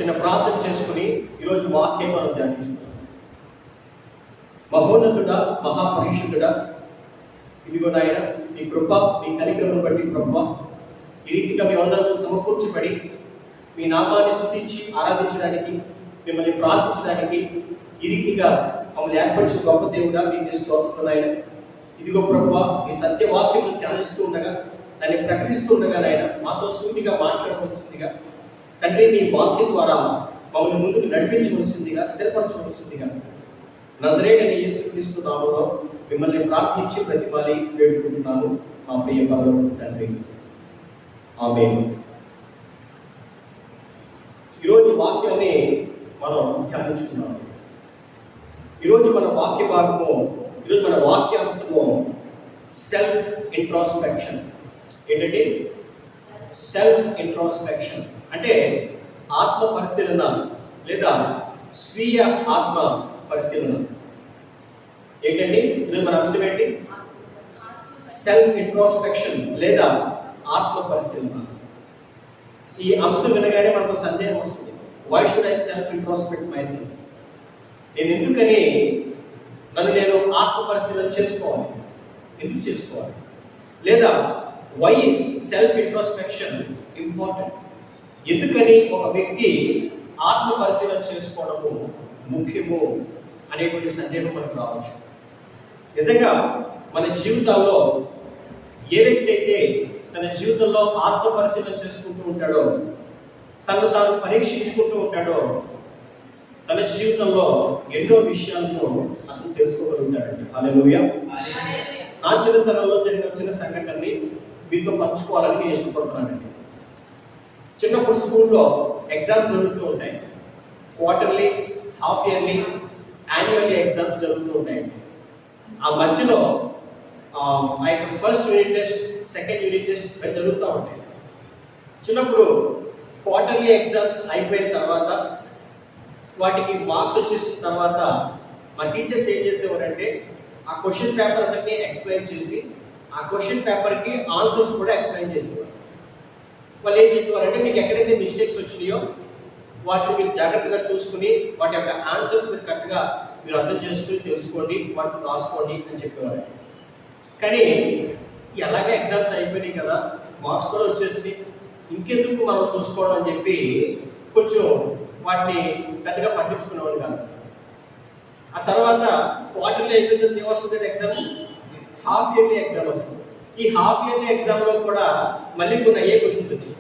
చిన్న ప్రార్థన చేసుకుని ఈరోజు వాక్యం మనం ధ్యానించుకుంటాం. మహోన్నతుడా, మహాపరిశుద్ధుడా, ఇదిగో నాయన నీ కృప, నీ కనికరమును బట్టి ప్రభువా ఈ రీతిగా మేమందరూ సమకూర్చబడి మీ నామాన్ని స్తుతించి ఆరాధించడానికి, మిమ్మల్ని ప్రార్థించడానికి ఈ రీతిగా మమ్మల్ని ఏర్పరిచిన గొప్ప దేవుడా మీకు స్తోత్రం నాయన. ఇదిగో ప్రభువా ఈ సత్యవాక్యమును ధ్యానిస్తూ ఉండగా, దాన్ని ప్రకటిస్తూ ఉండగా నాయన మాతో సూటిగా మాట్లాడవలసిందిగా తండ్రి, మీ వాక్యం ద్వారా మమ్మల్ని ముందుకు నడిపించవలసిందిగా, స్థిరపరచవలసిందిగా నజరేయుడైన యేసుక్రీస్తు నామములో మిమ్మల్ని ప్రార్థించి ప్రతిమాలి వేడుకుంటున్నాను మా ప్రియ పరలోక తండ్రి, ఆమేన్. ఈరోజు వాక్యాన్ని మనం ధ్యానించుకున్నాము. ఈరోజు మన వాక్య భాగము, ఈరోజు మన వాక్యాంశము సెల్ఫ్ ఇంట్రాస్పెక్షన్. ఏంటంటే సెల్ఫ్ ఇంట్రాస్పెక్షన్ అంటే ఆత్మ పరిశీలన లేదా స్వీయ ఆత్మ పరిశీలన. ఏంటండి ఈరోజు మన అంశం ఏంటి? సెల్ఫ్ ఇంట్రాస్పెక్షన్ లేదా ఆత్మ పరిశీలన. ఈ అంశం వినగానే మనకు సందేహం వస్తుంది. Why should I self introspect myself? నేను ఎందుకని నన్ను నేను ఆత్మ పరిశీలన చేసుకోవాలి? ఎందుకు చేసుకోవాలి? లేదా why is self introspection important? ఎందుకని ఒక వ్యక్తి ఆత్మ పరిశీలన చేసుకోవడము ముఖ్యము అనేటువంటి సందేహం మనకు రావచ్చు. నిజంగా మన జీవితాల్లో ఏ వ్యక్తి అయితే తన జీవితంలో ఆత్మ పరిశీలన చేసుకుంటూ ఉంటాడో, తను తాను పరీక్షించుకుంటూ ఉంటాడో, తన జీవితంలో ఎన్నో విషయాలను అతను తెలుసుకోగలుగుతాడండి. హల్లెలూయా. నా చిన్నతనంలో జరిగిన చిన్న సంఘటనని మీతో పంచుకోవాలని నేను ఇష్టపడుతున్నానండి. చిన్నప్పుడు స్కూల్లో ఎగ్జామ్స్ జరుగుతూ ఉంటాయి. Quarterly, half yearly, annually exams జరుగుతూ ఉంటాయి. ఆ మధ్యలో ఆ యొక్క first unit test, second unit test జరుగుతూ ఉంటాయి. చిన్నప్పుడు క్వార్టర్లీ ఎగ్జామ్స్ అయిపోయిన తర్వాత, వాటికి మార్క్స్ వచ్చేసిన తర్వాత మా టీచర్స్ ఏం చేసేవారంటే ఆ క్వశ్చన్ పేపర్ అంతటినీ ఎక్స్ప్లెయిన్ చేసి ఆ క్వశ్చన్ పేపర్కి ఆన్సర్స్ కూడా ఎక్స్ప్లెయిన్ చేసేవారు. వాళ్ళు ఏం చెప్పేవారంటే మీకు ఎక్కడైతే మిస్టేక్స్ వచ్చినాయో వాటిని మీరు జాగ్రత్తగా చూసుకుని వాటి యొక్క ఆన్సర్స్ మీరు కరెక్ట్గా మీరు అర్థం చేసుకుని తెలుసుకోండి, వాటిని రాసుకోండి అని చెప్పేవారు. కానీ ఎలాగే ఎగ్జామ్స్ అయిపోయినాయి కదా, మార్క్స్ కూడా వచ్చేసి ఇంకెందుకు మనం చూసుకోవడం అని చెప్పి కొంచెం వాటిని పెద్దగా పట్టించుకునేవాళ్ళు కాదు. ఆ తర్వాత క్వార్టర్లీ అయిపోయిన తర్వాత ఏమొస్తుంది? ఎగ్జామ్ హాఫ్ ఇయర్లీ ఎగ్జామ్ వస్తుంది. ఈ హాఫ్ ఇయర్లీ ఎగ్జామ్లో కూడా మళ్ళీ కొన్ని అయ్యే క్వశ్చన్స్ వచ్చాయి.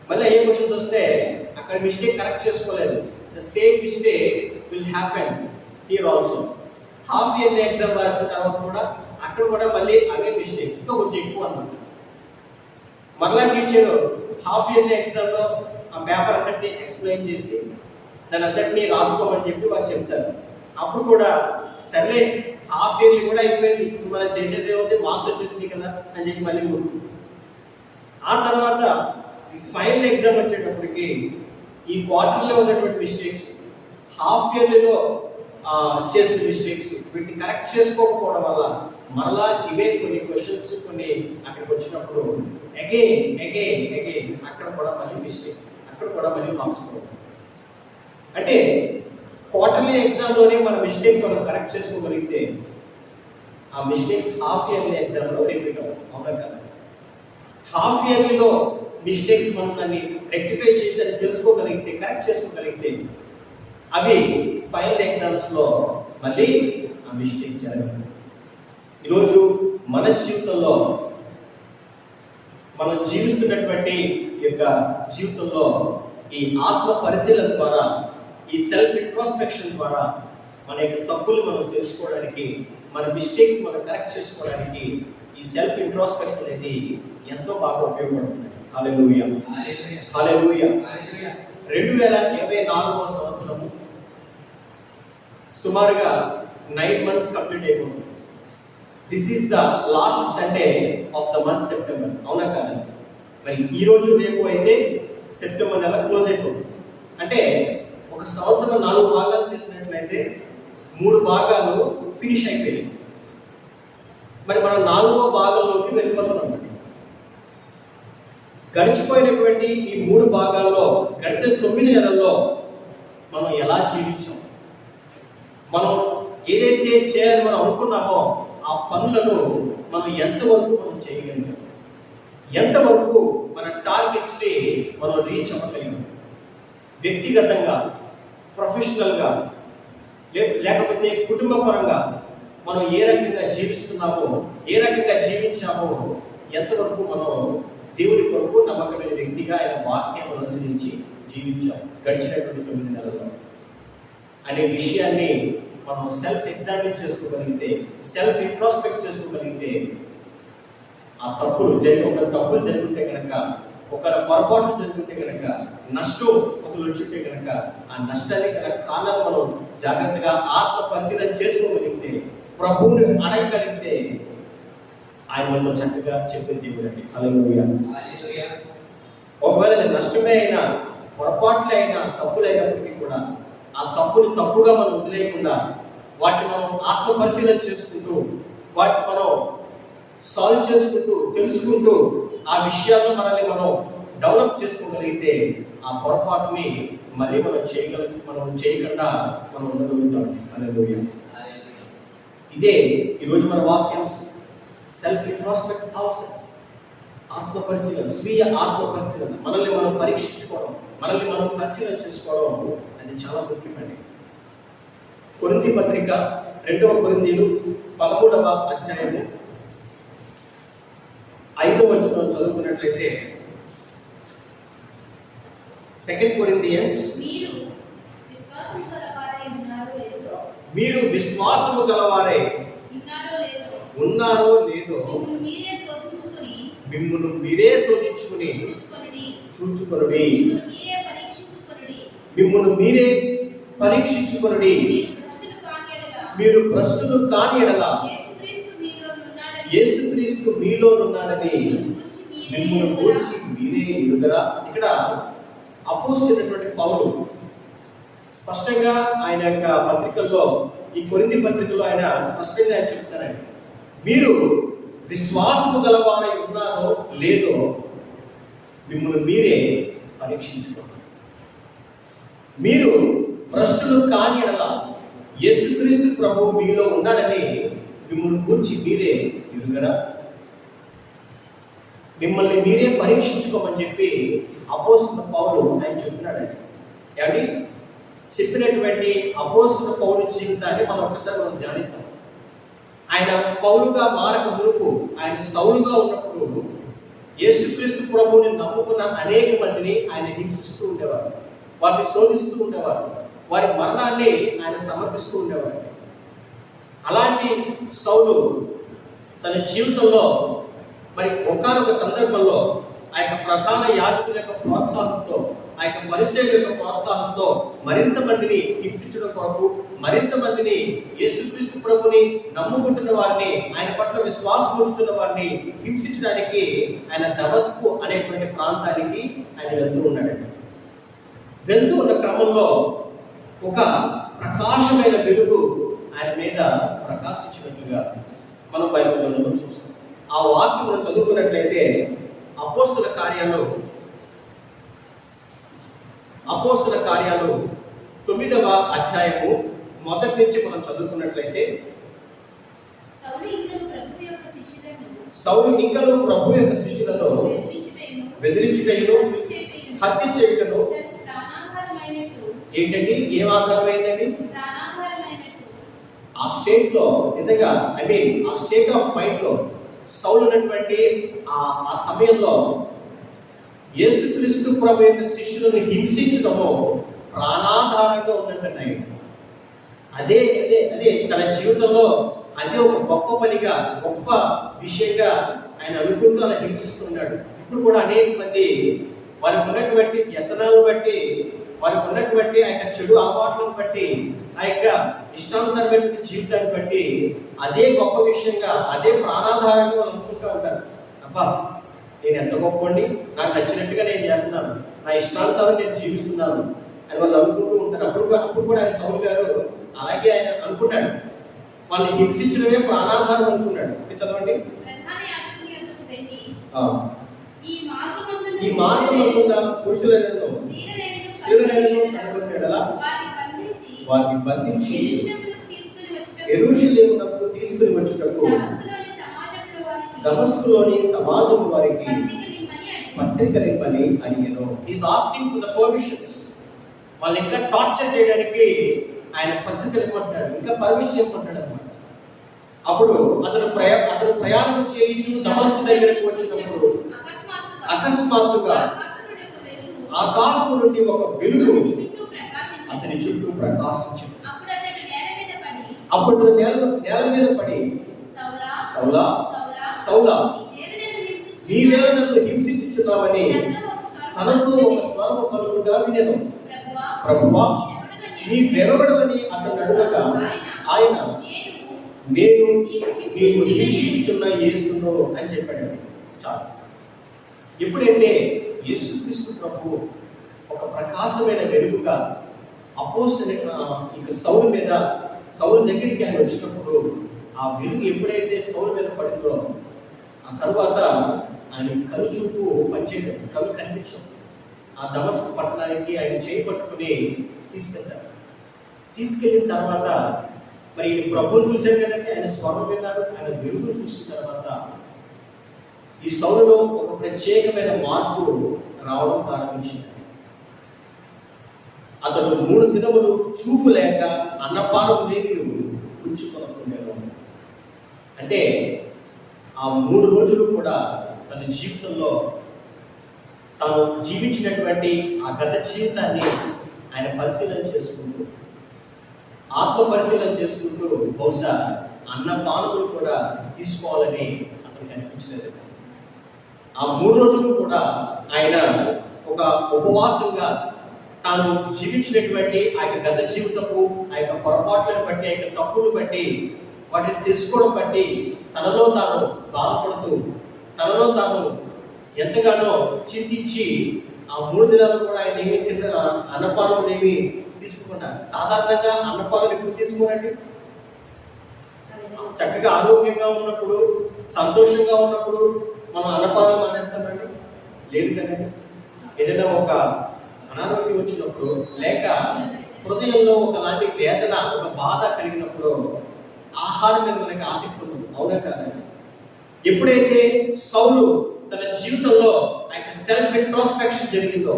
మళ్ళీ అయ్యే క్వశ్చన్స్ వస్తే అక్కడ మిస్టేక్ కరెక్ట్ చేసుకోలేదు. The same mistake will happen here also. Half yearly exam రాసిన తర్వాత కూడా అక్కడ కూడా మళ్ళీ అవే మిస్టేక్స్, ఇంకా కొంచెం ఎక్కువ అన్నమాట. మరలా టీచర్ హాఫ్ ఇయర్లీ ఎగ్జామ్లో ఆ పేపర్ అంతటిని ఎక్స్ప్లెయిన్ చేసి దాని అంతటినీ రాసుకోమని చెప్పి వారు చెప్తారు. అప్పుడు కూడా సర్లే హాఫ్ ఇయర్లీ కూడా అయిపోయింది, మనం చేసేది ఏమవుతుంది, మార్క్స్ వచ్చేసింది కదా అని చెప్పి మళ్ళీ ఆ తర్వాత ఫైనల్ ఎగ్జామ్ వచ్చేటప్పటికి ఈ క్వార్టర్లో ఉన్నటువంటి మిస్టేక్స్, హాఫ్ ఇయర్లీలో చేసిన మిస్టేక్స్, వీటిని కరెక్ట్ చేసుకోకపోవడం వల్ల మరలా ఇవే కొన్ని క్వశ్చన్స్ కొన్ని అక్కడికి వచ్చినప్పుడు అగైన్ అక్కడ కూడా మళ్ళీ మిస్టేక్, అక్కడ కూడా మళ్ళీ మార్క్స్ పోవడం. అంటే క్వార్టర్లీ ఎగ్జామ్లోనే మన మిస్టేక్స్ మనం కరెక్ట్ చేసుకోగలిగితే ఆ మిస్టేక్స్ హాఫ్ ఇయర్లీ ఎగ్జామ్లో రిపీట్ అవ్వదు. అవునా కదా? హాఫ్ ఇయర్లీలో మిస్టేక్స్ మనం దాన్ని రెక్టిఫై చేసి దాన్ని తెలుసుకోగలిగితే, కరెక్ట్ చేసుకోగలిగితే అవి ఫైనల్ ఎగ్జామ్స్లో మళ్ళీ ఆ మిస్టేక్ జరగదు. ఈరోజు మన జీవితంలో మనం జీవిస్తున్నటువంటి యొక్క జీవితంలో ఈ ఆత్మ పరిశీలన ద్వారా, ఈ సెల్ఫ్ ఇంట్రాస్పెక్షన్ ద్వారా మన యొక్క తప్పులు మనం తెలుసుకోవడానికి, మన మిస్టేక్స్ మనం కరెక్ట్ చేసుకోవడానికి ఈ సెల్ఫ్ ఇంట్రాస్పెక్షన్ అనేది ఎంతో బాగా ఉపయోగపడుతుంది. హల్లెలూయా, హల్లెలూయా. 2024వ సంవత్సరము సుమారుగా 9 months కంప్లీట్ అయిపోతుంది. This is the last Sunday off the month September. అవునా కదా? మరి ఈరోజు రేపు అయితే సెప్టెంబర్ నెల క్లోజ్ అయిపోతుంది. అంటే ఒక సంవత్సరం 4 భాగాలు చేసినట్లయితే 3 భాగాలు ఫినిష్ అయిపోయాయి. మరి మనం 4వ భాగంలోకి వెళ్ళిపోతున్నాం. గడిచిపోయినటువంటి ఈ 3 భాగాల్లో గడిచిన 9 నెలల్లో మనం ఎలా జీవించాం, మనం ఏదైతే చేయాలని మనం అనుకున్నామో ఆ పనులను మనం ఎంతవరకు మనం చేయగలిగాం, ఎంతవరకు మన టార్గెట్స్ని మనం రీచ్ అవ్వగలిగాం, వ్యక్తిగతంగా, ప్రొఫెషనల్గా, లేకపోతే కుటుంబపరంగా మనం ఏ రకంగా జీవిస్తున్నామో, ఏ రకంగా జీవించామో, ఎంతవరకు మనం దేవుని కొరకు నమ్మకమైన వ్యక్తిగా ఆయన వాక్యం అనుసరించి జీవించాం గడిచినటువంటి 9 నెలల్లో అనే విషయాన్ని మనం సెల్ఫ్ ఎగ్జామిన్ చేసుకోగలిగితే, సెల్ఫ్ ఇంట్రాస్పెక్ట్ చేసుకోగలిగితే, ఆ తప్పులు జరుగుంటే కనుక, ఒక పొరపాటు జరుగుతుంటే కనుక, నష్టం ఒకరు వచ్చుంటే కనుక, ఆ నష్టానికి గల కారణాలు మనం జాగ్రత్తగా ఆత్మ పరిశీలన చేసుకోగలిగితే, ప్రభువుని అడగగలిగితే, ఆయన మనలో చక్కగా చెప్పే దేవుడు అండి. హల్లెలూయా. ఒకవేళ అది నష్టమే అయినా, పొరపాట్లే అయినా, తప్పులైనప్పటికీ కూడా ఆ తప్పుని తప్పుగా మనం వదిలేయకుండా వాటిని మనం ఆత్మ పరిశీలన చేసుకుంటూ, వాటిని మనం సాల్వ్ చేసుకుంటూ, తెలుసుకుంటూ, ఆ విషయాల్లో మనల్ని మనం డెవలప్ చేసుకోగలిగితే ఆ పొరపాటుని మళ్ళీ మనం చేయకుండా మనం ఉండగలుగుతాం. హల్లెలూయా. ఇదే ఈరోజు మన వాక్యాంశం. సెల్ఫ్ ఇంట్రాస్పెక్ట్ అవర్ సెల్ఫ్, ఆత్మ పరిశీలన, స్వీయ ఆత్మ పరిశీలన, మనల్ని మనం పరీక్షించుకోవడం, మనల్ని మనం పరిశీలన చేసుకోవడం అది చాలా ముఖ్యమండి. కొరింథీ పత్రిక 2వ కొరింథీలు 13వ అధ్యాయము 5వ వచనం చదువుకున్నట్లయితే, 2 Corinthians, మీరు విశ్వాసము గలవారై ఉన్నారో లేదో మిమ్మును మీరే శోధించుకుని చూచుకొనుడి, మిమ్మును మీరే పరీక్షించుకొనుడి. మీరు భ్రష్టులు కాని ఎడల యేసుక్రీస్తు మీలోనున్నాడని మిమ్మును గూర్చి మీరే ఎరుగరా. ఇక్కడ అపోస్తలుడైనటువంటి పౌలు స్పష్టంగా ఆయన యొక్క పత్రికల్లో, ఈ కొరింథీ పత్రికలో ఆయన స్పష్టంగా చెప్తారండి, మీరు విశ్వాసము గలవారై ఉన్నారో లేదో మిమ్మల్ని మీరే పరీక్షించుకోండి. మీరు భ్రష్టులు కాని ఎడల యేసుక్రీస్తు ప్రభువు మీలో ఉన్నాడని మిమ్మల్ని గూర్చి మీరే ఎరుగరా. మిమ్మల్ని మీరే పరీక్షించుకోమని చెప్పి అపోస్తలుడైన పౌలు ఆయన చెప్తున్నాడండి. ఏమండి, చెప్పినటువంటి అపోస్తలుడైన పౌలు జీవితాన్ని మనం ఒకసారి ధ్యానిద్దాం. ఆయన పౌలుగా మారక మునుపు, ఆయన సౌలుగా ఉన్నప్పుడు యేసుక్రీస్తు ప్రభువుని నమ్ముకున్న అనేక మందిని ఆయన హింసిస్తూ ఉండేవారు, వారిని శోధిస్తూ ఉండేవారు, వారి మరణాన్ని ఆయన సమర్పిస్తూ ఉండేవారు. అలాంటి సౌలు తన జీవితంలో మరి ఒకానొక సందర్భంలో ఆ యొక్క ప్రధాన యాజకుల యొక్క ప్రోత్సాహంతో, ఆ యొక్క పరిసయ్యుల యొక్క ప్రోత్సాహంతో మరింత మందిని హింసించడం కొరకు, మరింత మందిని యేసుక్రీస్తు ప్రభుని నమ్ముకుంటున్న వారిని, ఆయన పట్ల విశ్వాసం ఉంచుతున్న వారిని హింసించడానికి ఆయన దమస్కు అనేటువంటి ప్రాంతానికి ఆయన వెళ్తూ ఉన్నాడండి. వెళ్తూ ఉన్న క్రమంలో ఒక ప్రకాశమైన వెలుగు ఆయన మీద ప్రకాశించినట్లుగా మనం బైబిల్లో చూస్తాం. ఆ వాక్యం మనం చదువుకున్నట్లయితే అపోస్తల కార్యాలు 9వ అధ్యాయము మొదటి నుంచి మనం చదువుకున్నట్లయితే, సౌలు ఇంకను ప్రభు యొక్క శిష్యులను బెదిరించుటయును హత్య చేయుటను. ఏంటండి, ఏం ఆధారమైందండి? ఆ స్టేట్ లో నిజంగా, ఆ స్టేట్ ఆఫ్ మైండ్ లో సౌలు ఉన్నటువంటి ఆ సమయంలో యేసుక్రీస్తు ప్రభు యొక్క శిష్యులను హింసించడము ప్రాణాధారంగా ఉందంటున్నాయి. అదే అదే అదే తన జీవితంలో అదే ఒక గొప్ప పనిగా, గొప్ప విషయంగా ఆయన అనుకుంటూ అలా హింసిస్తున్నాడు. ఇప్పుడు కూడా అనేక మంది వారికి ఉన్నటువంటి వ్యసనాలను బట్టి, వారికి ఉన్నటువంటి ఆ యొక్క చెడు అలవాట్లను బట్టి, ఆ యొక్క ఇష్టానుసారమైన జీవితాన్ని బట్టి అదే గొప్ప విషయంగా, అదే ప్రాణాధారంగా అనుకుంటూ ఉంటారు. అబ్బా, నేను ఎంత గొప్పండి, నాకు నచ్చినట్టుగా నేను చేస్తున్నాను, నా ఇష్టానుసారం నేను జీవిస్తున్నాను అని వాళ్ళు అనుకుంటూ ఉంటారు. అప్పుడు కూడా ఆయన సౌలు గారు అలాగే ఆయన అనుకున్నాడు. వాళ్ళని హింసించడమే ప్రాణాధారం అనుకున్నాడు. చదవండి. ఈ మార్గమందు ఈ మార్గమందున్న పురుషులను స్త్రీలను కనుగొనేలా వారిని బంధించి యెరూషలేమునకు తీసుకుని వచ్చుటకు దమస్కులోని సమాజం వారికి పత్రికలిమ్మని అడిగాను. Is asking for the permissions. వాళ్ళు ఇంకా టార్చర్ చేయడానికి ఆయన పత్రికలు ఇవ్వమంటాడు, ఇంకా పర్మిషన్ ఇవ్వమంటాడు అనమాట. అప్పుడు అతను ప్రయాణం చేయించు దమస్కు దగ్గరకు వచ్చినప్పుడు అకస్మాత్తుగా ఆకాశం నుండి ఒక వెలుగు అతని చుట్టూ ప్రకాశించింది. అప్పుడు నేల మీద పడి సౌలా సౌలా నీవేళ నన్ను హింసించుచున్నావని తనతో ఒక స్వరం పలుకుగా వినెను. ప్రభువా నీవెవడవని అతను అడుగగా ఆయన నేను నీకు హింసించుచున్న యేసును అని చెప్పాడు. చాలు. ఎప్పుడైతే యేసుక్రీస్తు ప్రభు ఒక ప్రకాశమైన వెలుగుగా ఇక సౌలు దగ్గరికి ఆయన వచ్చినప్పుడు ఆ వెలుగు ఎప్పుడైతే సౌలు మీద పడిందో ఆ తర్వాత ఆయన కనుచూపు పనిచేయడం, కళ్ళు కనిపించడం. ఆ దమస్కు పట్టణానికి ఆయన చేయి పట్టుకుని తీసుకెళ్తారు. తీసుకెళ్ళిన తర్వాత మరి ప్రభువుని చూశారు కదండి, ఆయన స్వరం విన్నారు, ఆయన వెలుగు చూసిన తర్వాత ఈ సౌలులో ఒక ప్రత్యేకమైన మార్పు రావడం ప్రారంభించింది. అతడు 3 దినములు చూపు లేక అన్నపానం లేని ఉంచుకున్నాడు. అంటే ఆ 3 రోజులు కూడా తన జీవితంలో తాను జీవించినటువంటి ఆ గత జీవితాన్ని ఆయన పరిశీలన చేసుకుంటూ, ఆత్మ పరిశీలన చేసుకుంటూ బహుశా అన్నపానములు కూడా తీసుకోవాలని అతనికి అనిపించలేదు. ఆ 3 రోజులు కూడా ఆయన ఒక ఉపవాసంగా తాను జీవించినటువంటి ఆ యొక్క గత జీవితపు ఆ యొక్క పొరపాట్లను బట్టి, ఆ యొక్క తప్పులు బట్టి, వాటిని తెలుసుకోవడం బట్టి తనలో తాను బాధపడుతూ, తనలో తాను ఎంతగానో చింతించి ఆ 3 దినాలు కూడా ఆయన ఏమీ అన్నపానం ఏమి తీసుకోకుండా. సాధారణంగా అన్నపానం ఎప్పుడు తీసుకోనండి? చక్కగా ఆరోగ్యంగా ఉన్నప్పుడు, సంతోషంగా ఉన్నప్పుడు మనం అన్నపానం మానేస్తామండి? లేదు కదండి. ఏదైనా ఒక అనారోగ్యం వచ్చినప్పుడు, లేక హృదయంలో ఒకలాంటి వేదన, ఒక బాధ కలిగినప్పుడు ఆహారం మీద మనకి ఆసక్తి ఉంటుంది, అవునా కాదండి? ఎప్పుడైతే సౌలు తన జీవితంలో ఆ సెల్ఫ్ ఇంట్రోస్పెక్షన్ జరిగిందో,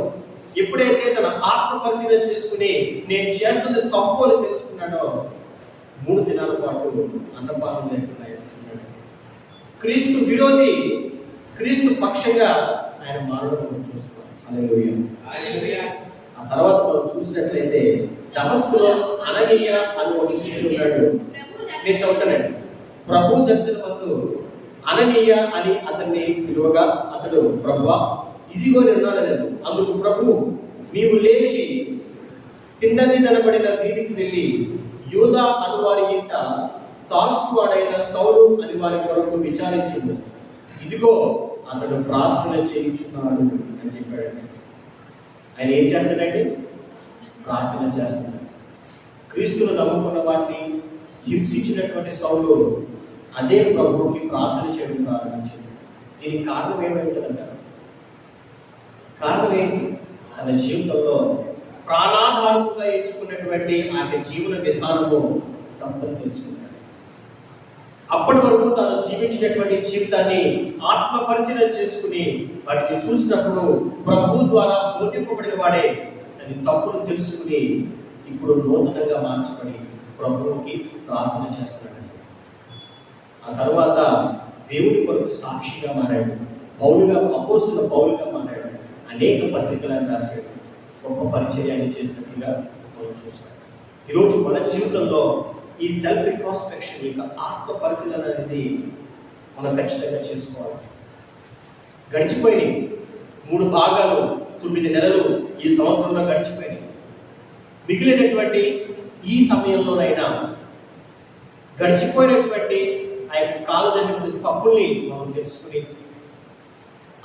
ఎప్పుడైతే తన ఆత్మ పరిశీలన చేసుకుని నేను చేస్తున్న తప్పు అని తెలుసుకున్నాడో 3 దినాల పాటు అన్నపానం లేకుండా క్రీస్తు విరోధి, క్రీస్తు పక్షంగా ఆయన మారడం మనం చూస్తున్నాం. హల్లెలూయా. ఆ తర్వాత మనం చూసినట్లయితే దమస్కులో అననీయ అని ఒక శిష్యుడు ఉన్నాడు. నేను చదువుతానండి. ప్రభు దర్శనమందు అననీయ అని అతన్ని పిలువగా అతడు ప్రభువా ఇదిగో నేనున్నానని. అందుకు ప్రభు నీవు లేచి తిన్నది దనబడిన వీధికి వెళ్ళి యూదా అను వారి ఇంట తార్సువాడైన సౌలు అని వారి కొరకు విచారించుము. ఇదిగో అతడు ప్రార్థన చేయించున్నాడు అని చెప్పాడండి. ఆయన ఏం చేస్తాడండి? ప్రార్థన చేస్తున్నాడు. క్రీస్తును నమ్ముకున్న వారిని హింసించినటువంటి సౌలు అదే ప్రభువుకి ప్రార్థన చేయడం ప్రారంభించింది. దీనికి కారణం ఏమైందంటారు? కారణం ఏంటి? తన జీవితంలో ప్రాణాధారముగా ఎంచుకున్నటువంటి ఆ జీవన విధానము తప్పని తెలుసుకున్నాడు. అప్పటి వరకు తాను జీవించినటువంటి జీవితాన్ని ఆత్మ పరిశీలన చేసుకుని వాటిని చూసినప్పుడు ప్రభు ద్వారా బోధింపబడిన వాడే అది తప్పును తెలుసుకుని ఇప్పుడు నూతనంగా మార్చబడి ప్రభువుకి ప్రార్థన చేస్తున్నాడు. ఆ తర్వాత దేవుని కొరకు సాక్షిగా మారాడు. అపోస్తుల పౌలుగా మారాడు. అనేక పత్రికలను రాశాడు. గొప్ప పరిచర్యాన్ని చేసినట్టుగా మనం చూస్తాం. ఈరోజు మన జీవితంలో ఈ సెల్ఫ్ ఇంట్రోస్పెక్షన్, యొక్క ఆత్మ పరిశీలన అనేది మనం ఖచ్చితంగా చేసుకోవాలి. గడిచిపోయినాయి 3 భాగాలు, 9 నెలలు ఈ సంవత్సరంలో గడిచిపోయినాయి. మిగిలినటువంటి ఈ సమయంలోనైనా గడిచిపోయినటువంటి ఆ యొక్క కాలం జరిగిన తప్పుల్ని మనం తెలుసుకుని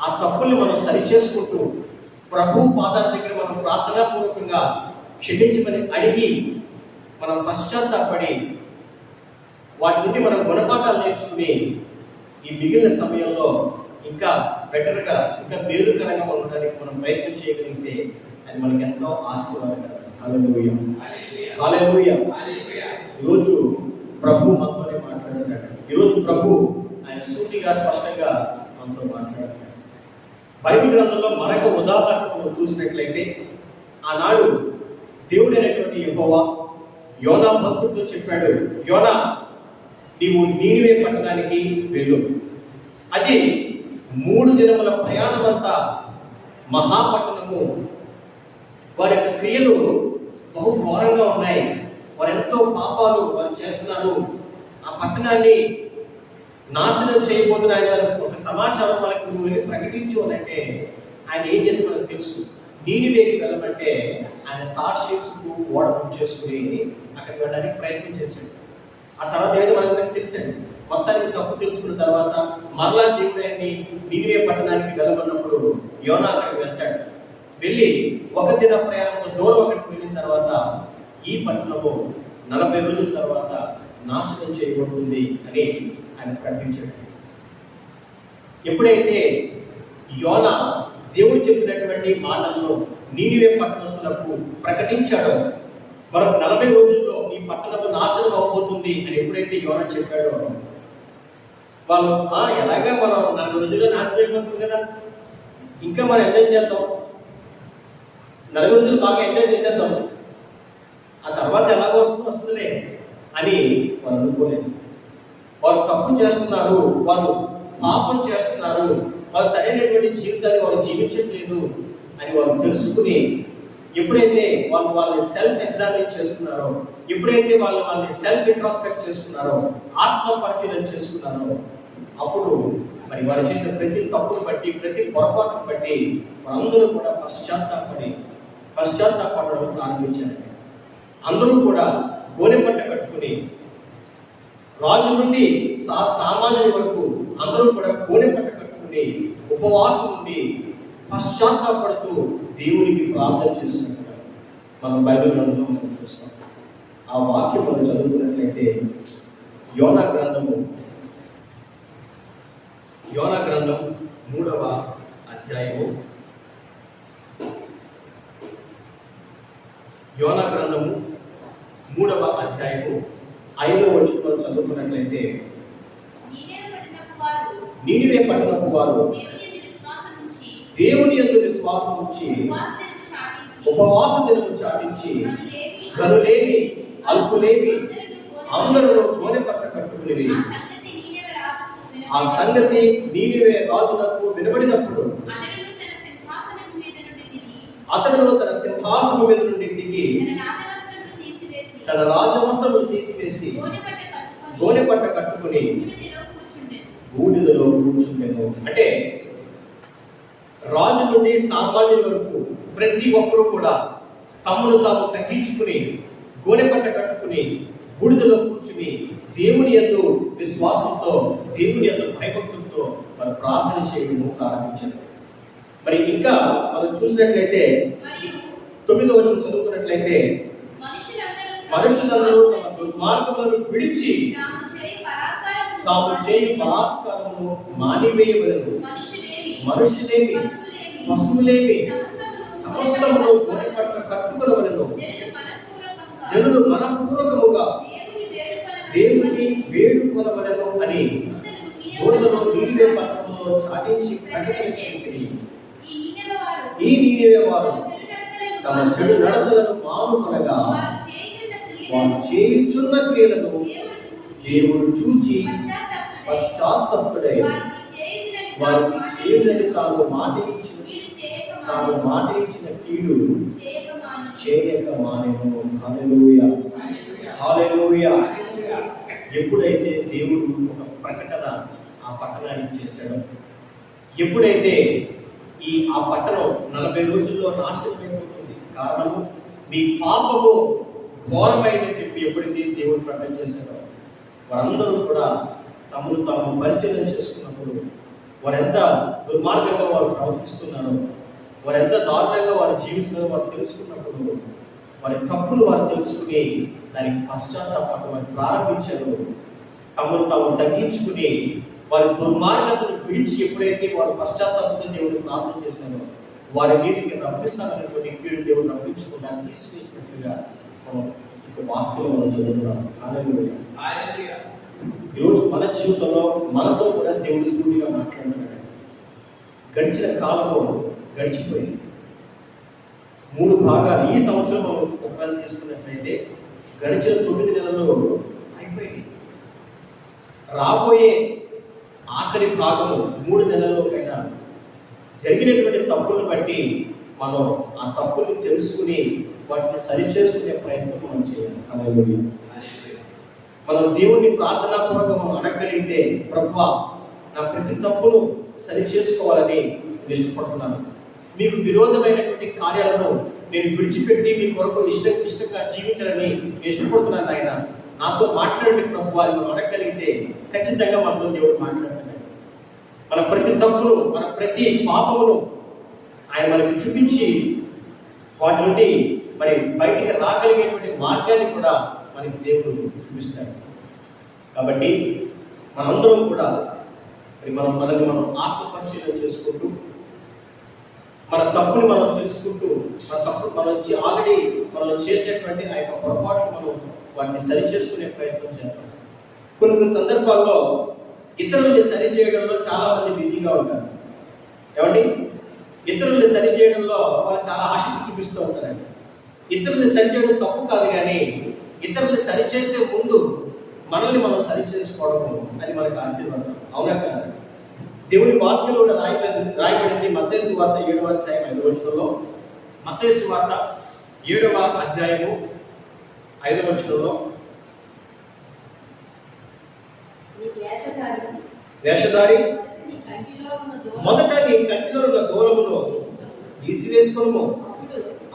ఆ తప్పుల్ని మనం సరిచేసుకుంటూ ప్రభు పాదాల దగ్గర మనం ప్రార్థనాపూర్వకంగా క్షమించమని అడిగి మనం పశ్చాత్తాపడి వాటి నుండి మనం గుణపాఠాలు నేర్చుకుని ఈ మిగిలిన సమయంలో ఇంకా బెటర్గా, ఇంకా మేలుకరంగా ఉండడానికి మనం ప్రయత్నం చేయగలిగితే అది మనకి ఎంతో ఆశీర్వాదకరం. హల్లెలూయా, హల్లెలూయా. ఈరోజు ప్రభు మనతోనే మాట్లాడుతున్నాడు. ఈరోజు ప్రభు ఆయన సూటిగా స్పష్టంగా మనతో మాట్లాడుతున్నాడు. బైబిల్ గ్రంథంలో మరొక ఉదాహరణ చూసినట్లయితే, ఆనాడు దేవుడైనటువంటి యెహోవా యోనా భక్తుడితో చెప్పాడు, యోనా నీవు నీనివే పట్టణానికి వెళ్ళు. అది 3 దినముల ప్రయాణమంతా మహాపట్టణము. వారి యొక్క క్రియలు బహు ఘోరంగా ఉన్నాయి. వారు ఎంతో పాపాలు వారు చేస్తున్నారు. ఆ పట్టణాన్ని నాశనం చేయబోతున్న ఒక సమాచారం వాళ్ళకి నువ్వు వెళ్ళి ప్రకటించు అని అంటే ఆయన ఏం చేసి మనకు తెలుసు. నీనివేకి వెళ్ళమంటే ఆయన తార్షీషుకు ఓడ బుక్ చేసుకుని అక్కడికి వెళ్ళడానికి ప్రయత్నం చేశాడు. ఆ తర్వాత ఏదో మనకు తెలిసాడు. మొత్తానికి తప్పు తెలుసుకున్న తర్వాత మరలా దేవుడు ఆయన్ని నీనివే పట్టణానికి వెళ్ళమన్నప్పుడు యోనా అక్కడికి వెళ్తాడు. వెళ్ళి 1 దిన ప్రయాణంలో దూరం అక్కడికి వెళ్ళిన తర్వాత ఈ పట్టణము 40 రోజుల తర్వాత నాశనం చేయబడుతుంది అని ఆయన ప్రకటించాడు. ఎప్పుడైతే యోనా దేవుడు చెప్పినటువంటి మాటలను నీనివే పట్టణస్తులకు ప్రకటించాడో, మరొక 40 రోజుల్లో ఈ పట్టణము నాశనం అవబోతుంది అని ఎప్పుడైతే యోనా చెప్పాడో, వాళ్ళు ఎలాగా మనం 40 రోజుల్లో నాశనం అయిపోతుంది కదా, ఇంకా మనం ఎంజాయ్ చేద్దాం, 40 రోజులు బాగా ఎంజాయ్ చేసేద్దాం, ఆ తర్వాత ఎలాగో వస్తుందిలే అని వారు అనుకోలేదు. వారు తప్పు చేస్తున్నారు, వారు పాపం చేస్తున్నారు, వారు సరైనటువంటి జీవితాన్ని వారు జీవించట్లేదు అని వారు తెలుసుకుని, ఎప్పుడైతే వాళ్ళని సెల్ఫ్ ఎగ్జామిన్ చేసుకున్నారో, ఎప్పుడైతే వాళ్ళని సెల్ఫ్ ఇంట్రాస్పెక్ట్ చేసుకున్నారో, ఆత్మ పరిశీలన చేసుకున్నారో, అప్పుడు మరి వారు చేసిన ప్రతి తప్పును బట్టి, ప్రతి పొరపాటును బట్టి వారందరూ కూడా పశ్చాత్తాపడడం ప్రారంభించారు. అందరూ కూడా గోనెపట్ట కట్టుకుని, రాజు నుండి సామాన్యుడి వరకు అందరూ కూడా గోనెపట్ట కట్టుకుని ఉపవాసం నుండి పశ్చాత్తాపడుతూ దేవునికి ప్రార్థన చేస్తున్నట్టుగా మనం బైబిల్ గ్రంథంలో మనం చూస్తాం. ఆ వాక్యం మనం చదువుకున్నట్లయితే యోనా గ్రంథం 3వ అధ్యాయము, యోనా గ్రంథము 3వ అధ్యాయము 5వ వచనంలో చదువుకున్నట్లయితే, నీనివే పట్టణపు వారు దేవుని యందు విశ్వాసం ఉంచి ఉపవాస దినము చాటించి గనులేమి అల్పులేమి అందరూ గోనెపట్ట కట్టుకుని, ఆ సంగతి నీనివే రాజులకు వినబడినప్పుడు అతడు తన సింహాసనం మీద నుండి దిగి తన రాజవస్త్రములు తీసివేసి గోనెపట్ట కట్టుకుని బూడిదలో కూర్చుండెను. అంటే రాజు నుండి సామాన్యుల వరకు ప్రతి ఒక్కరూ కూడా తమను తాము తగ్గించుకుని గోనెపట్ట కట్టుకుని బూడిదలో కూర్చుని దేవుని యందు విశ్వాసంతో, దేవుని యందు భయభక్తులతో వారు ప్రార్థన చేయడం ప్రారంభించారు. మరి ఇంకా మనం చూసినట్లయితే 9వ వచనం చదువుకున్నట్లయితే, మనుషులందరూ తమ దుర్మార్గములను విడిచి తాము చేయు బలాత్కారమును మానివేయవలెను. మనుషులేమి పశువులేమి సమస్తమును గోనెపట్ట కట్టుకొనవలెను. జనులు మనపూర్వకముగా దేవుని వేడుకొనవలెను అని దూతలు నీనివే పట్టణంలో చాటించి ప్రకటన చేసి, ఈ నీనివే వారు తమ చెడు నడతలను మానుకొనగా వారు చేయుచున్న క్రియలను దేవుడు చూచి పశ్చాత్తాపడై వారికి చేయదని తాను మాట ఇచ్చిన కీడు చేయక మానెను. హల్లెలూయా, హల్లెలూయా. ఎప్పుడైతే దేవుడు ఒక ప్రకటన ఆ పట్టణానికి చేశాడో, ఎప్పుడైతే ఆ పట్టణం 40 రోజుల్లో నాశనం అయిపోతుంది, కారణము మీ పాపము ఘోరమైనని చెప్పి ఎప్పుడైతే దేవుడు ప్రకటన చేశాడో, వారందరూ కూడా తమను తాము పరిశీలన చేసుకున్నప్పుడు, వారెంత దుర్మార్గంగా వారు ప్రవర్తిస్తున్నారో, వారెంత దారుణంగా వారు జీవిస్తున్నారో వారు తెలుసుకున్నప్పుడు, వారి తప్పులు వారు తెలుసుకుని దానికి పశ్చాత్తాపం వారు ప్రారంభించారు. తమను తాము తగ్గించుకుని వారి దుర్మార్గతను విడిచి ఎప్పుడైతే వారు పశ్చాత్తాపంతో దేవుడిని ప్రార్థన చేశారో వారి మీదకి రప్పిస్తాననేటువంటి కీడు దేవుడు రప్పించకుండా తీసివేసినట్లుగా మనం ఇక వాక్యం మనం చదువుతున్నాం. హల్లెలూయా. ఈరోజు మన జీవితంలో మనతో కూడా దేవుడు స్ఫూర్తిగా మాట్లాడుతున్నాడు. గడిచిన కాలంలో గడిచిపోయింది. 3 భాగాలు ఈ సంవత్సరం మనం ఒకవేళ తీసుకున్నట్లయితే గడిచిన 9 నెలలు అయిపోయింది. రాబోయే ఆఖరి భాగము 3 నెలల్లోకైనా జరిగినటువంటి తప్పులను బట్టి మనం ఆ తప్పుల్ని తెలుసుకుని వాటిని సరిచేసుకునే ప్రయత్నం మనం చేయాలి. హల్లెలూయా. మనం దేవుణ్ణి ప్రార్థనాపూర్వకం మనం అడగగలిగితే, ప్రభువా నా ప్రతి తప్పును సరిచేసుకోవాలని నేను ఇష్టపడుతున్నాను, మీకు విరోధమైనటువంటి కార్యాలను నేను విడిచిపెట్టి మీ కొరకు ఇష్టంగా జీవించాలని నేను ఇష్టపడుతున్నాను. ఆయన నాతో మాట్లాడండి ప్రభువా అని మనం అడగగలిగితే ఖచ్చితంగా మనతో దేవుడు మాట్లాడతాడు. మన ప్రతి తప్పును, మన ప్రతి పాపమును ఆయన మనకి చూపించి వాటి నుండి మరి బయటికి రాగలిగేటువంటి మార్గాన్ని కూడా మనకి దేవుడు చూపిస్తాడు. కాబట్టి మనందరం కూడా మరి మనల్ని మనం ఆత్మపరిశీలన చేసుకుంటూ మన తప్పుని మనం తెలుసుకుంటూ మన తప్పు ఆల్రెడీ మనం చేసినటువంటి ఆ యొక్క పొరపాటు మనం వాటిని సరిచేసుకునే ప్రయత్నం చేస్తాం. కొన్ని సందర్భాల్లో ఇతరుల్ని సరిచేయడంలో చాలా మంది బిజీగా ఉంటారు. ఏమండి, ఇతరుల్ని సరిచేయడంలో వాళ్ళు చాలా ఆసక్తి చూపిస్తూ ఉంటారండి. ఇతరుల్ని సరిచేయడం తప్పు కాదు, కానీ ఇతరుల్ని సరిచేసే ముందు మనల్ని మనం సరిచేసుకోవడం అది మనకు ఆశీర్వాదం. అవునా కదా? దేవుని వాక్యంలో కూడా రాయబడింది. మత్తయి సువార్త 7వ అధ్యాయం 5వ వచనంలో, మత్తయి సువార్త 7వ అధ్యాయము 5వ వచనంలో, వేషధారి మొదట నీ కంటిలో ఉన్న దూలమును తీసివేసుకొనుము,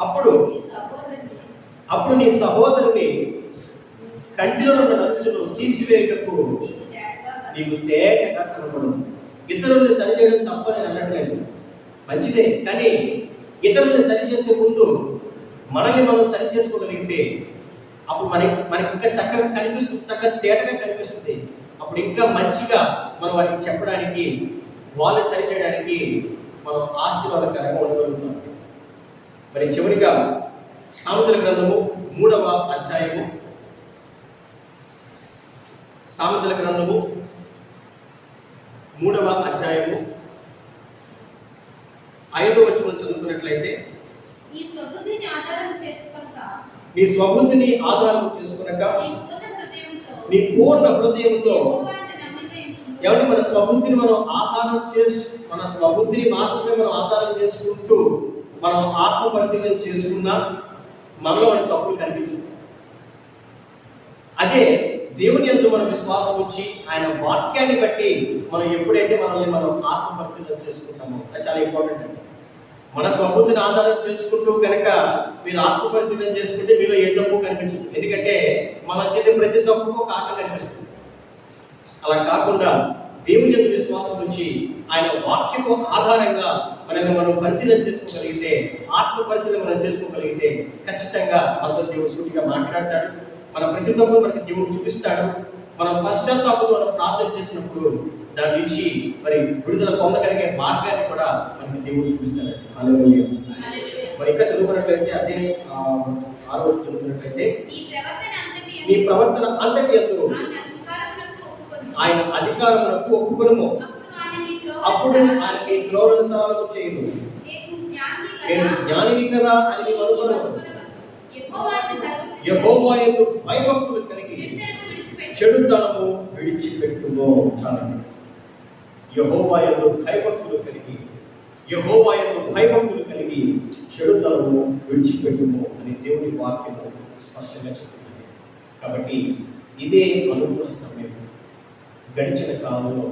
అప్పుడు నీ సహోదరుని కంటిలో ఉన్న నలుసును తీసివేయటకు నీకు తేటగా కనపడు. ఇతరుల్ని సరిచేయడం తప్పని అనట్లేదు, మంచిదే. కానీ ఇతరుల్ని సరిచేసే ముందు మనల్ని మనం సరిచేసుకోగలిగితే అప్పుడు మనకి ఇంకా చక్కగా కనిపిస్తుంది, చక్కగా తేటగా కనిపిస్తుంది. అప్పుడు ఇంకా మంచిగా మనం వాటికి చెప్పడానికి, వాళ్ళు సరిచేయడానికి మనం ఆశీర్వాదకరంగా ఉండగలుగుతాం. మరి చివరిగా సామెతల గ్రంథము 3వ అధ్యాయము, సామెతల గ్రంథము 3వ అధ్యాయము 5వ వచనం చదువుకున్నట్లయితే, నీ స్వబుద్ధిని ఆధారం చేసుకొనక నీ పూర్ణ హృదయంతో ఏమంటే మన స్వబుద్ధిని మనం ఆధారం మన స్వబుద్ధిని మాత్రమే మనం ఆధారం చేసుకుంటూ మనం ఆత్మ పరిశీలన చేసుకున్నా మనలో మన తప్పులు కనిపించు. అదే దేవుని యందు మనం విశ్వాసం ఉంచి ఆయన వాక్యాన్ని బట్టి మనం ఎప్పుడైతే మనల్ని మనం ఆత్మ పరిశీలన చేసుకుంటామో అది చాలా ఇంపార్టెంట్ అండి. మన స్వబుద్ధిని ఆధారం చేసుకుంటూ కనుక మీరు ఆత్మ పరిశీలన చేసుకుంటే మీలో ఏ తప్పు కనిపించదు. ఎందుకంటే మనం చేసే ప్రతి తప్పుకు కారణం కనిపిస్తుంది. అలా కాకుండా దేవుని యందు విశ్వాసం ఉంచి ఆయన వాక్యము ఆధారంగా మనల్ని మనం పరిశీలన చేసుకోగలిగితే, ఆత్మ పరిశీలన మనం చేసుకోగలిగితే ఖచ్చితంగా మనతో దేవుడు సూటిగా మాట్లాడతాడు. మన ప్రతి తప్పును మనకి దేవుడు చూపిస్తాడు. మనం పశ్చాత్తాపంతో మనం ప్రార్థన చేసినప్పుడు దాని నుంచి మరి విడుదల పొందగలిగే మార్గాన్ని కూడా మనకి దేవుడు చూపిస్తాడు. హల్లెలూయా. మరి ఇంకా చదువుకున్నట్లయితే అదే 6వ వచనం చదువుకున్నట్లయితే, నీ ప్రవర్తన అంతటి యందు ఆయన అధికారమునకు ఒప్పుకొనుము, అప్పుడు ఆయన నీ త్రోవను చేయను. నేను జ్ఞానిని కదా అని నీవు అనుకొనుము. యెహోవా యందు భయభక్తులు కలిగి చెడుతనము విడిచిపెట్టుము. చాలండి. యెహోవా యందు భయభక్తులు కలిగి చెడుతనము విడిచిపెట్టుము అని దేవుని వాక్యము స్పష్టంగా చెప్తుంది. కాబట్టి ఇదే అనుకూల సమయం. గడిచిన కాలంలో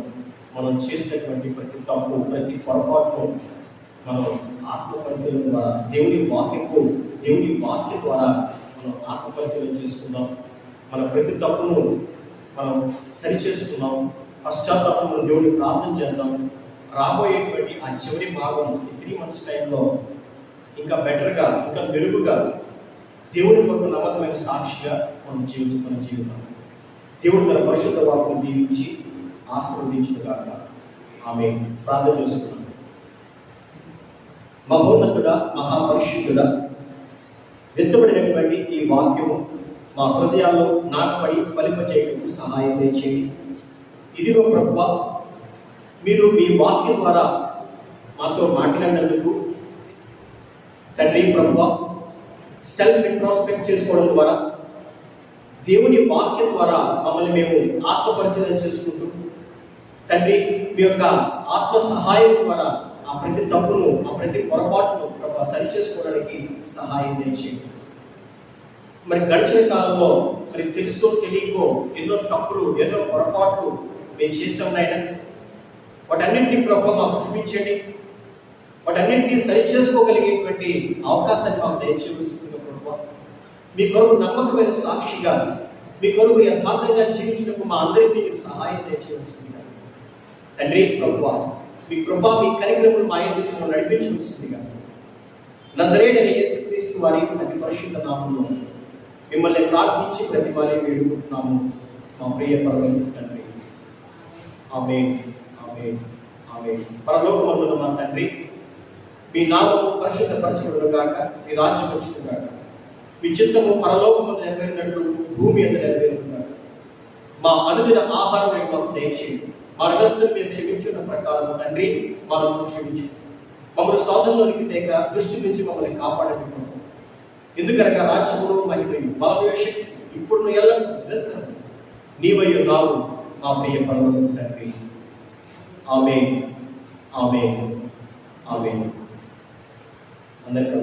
మనం చేసినటువంటి ప్రతి తప్పు, ప్రతి పొరపాటును మనం ఆత్మ పరిశీలన ద్వారా దేవుని వాక్యం ద్వారా మనం ఆత్మ పరిశీలన చేసుకుందాం. మన ప్రతి తప్పును మనం సరిచేసుకుందాం. పశ్చాత్తాపం దేవుని ప్రార్థన చేద్దాం. రాబోయేటువంటి ఆ చివరి భాగం 3 months టైంలో ఇంకా బెటర్గా, ఇంకా మెరుగుగా దేవుని కొరకు నమ్మకమైన సాక్షిగా మనం జీవితం. దేవుడు తన పరిశుద్ధ వాక్యం దీవించి ఆశీర్వదించుగాక. ఆమె ప్రార్థన చేసుకున్నాం. మహోన్నతుడ, మహాపరిశుద్ధుడ, విత్తబడినటువంటి ఈ వాక్యము మా హృదయాల్లో నాటపడి ఫలింపచేయటకు సహాయం చేయండి. ఇదిగో ప్రభువా, మీరు మీ వాక్యం ద్వారా మాతో మాట్లాడినందుకు తండ్రి ప్రభువా, సెల్ఫ్ ఇంట్రాస్పెక్ట్ చేసుకోవడం ద్వారా, దేవుని వాక్యం ద్వారా మమ్మల్ని మేము ఆత్మ పరిశీలన చేసుకుంటూ తండ్రి మీ యొక్క ఆత్మ సహాయం ద్వారా ఆ ప్రతి తప్పును, ఆ ప్రతి పొరపాటును ప్రభు సరి చేసుకోవడానికి సహాయం చేయండి. మరి గడిచిన కాలంలో మరి తెలుసో తెలియకో ఎన్నో తప్పులు, ఎన్నో పొరపాట్లు మేము చేసాం నాయన. వాటన్నింటినీ ప్రభు మాకు చూపించండి. వాటన్నింటినీ సరి చేసుకోగలిగేటువంటి అవకాశాన్ని మాకు దయచేస్తుంది ప్రభు. మీ కొరకు నమ్మకమైన సాక్షిగా, మీ కొరకు యథార్థంగా జీవించడానికి మా అందరికీ మీరు సహాయం దయచేయవలసిందిగా తండ్రి ప్రభువా, మీ కృప, మీ కనికరములు మా ఎదుట నడిపించవలసిందిగా నజరేయుడైన యేసుక్రీస్తు వారి అతి పరిశుద్ధ నామములో మిమ్మల్ని ప్రార్థించి ప్రతిమాలే వేడుకుంటున్నాము మా ప్రియ పరలోకపు తండ్రి. ఆమేన్, ఆమేన్, ఆమేన్. పరలోకమందున్న మా తండ్రి, మీ నామము పరిశుద్ధపరచబడుగాక, మీ రాజ్యం వచ్చుగాక, మీ చిత్తము పరలోకమందు నెరవేరినట్లు భూమి అందు నెరవేరుగాక. మా అనుదిన ఆహారం మాకు దయచేయండి. మా రుణస్తులు మేము క్షమించిన ప్రకారం తండ్రి మనము క్షమించండి. మమ్మల్ని శోధనలోనికి తేక దృష్టి నుంచి మమ్మల్ని కాపాడండి. ఎందుకనగా రాజ్యములో మహిమయు బలమైన శక్తి ఇప్పుడు ఎల్లప్పుడూ నిరంతరం నీవై ఉన్నావు మా ప్రియ పరలోకపు తండ్రి. ఆమేన్, ఆమేన్, ఆమేన్. అందరికీ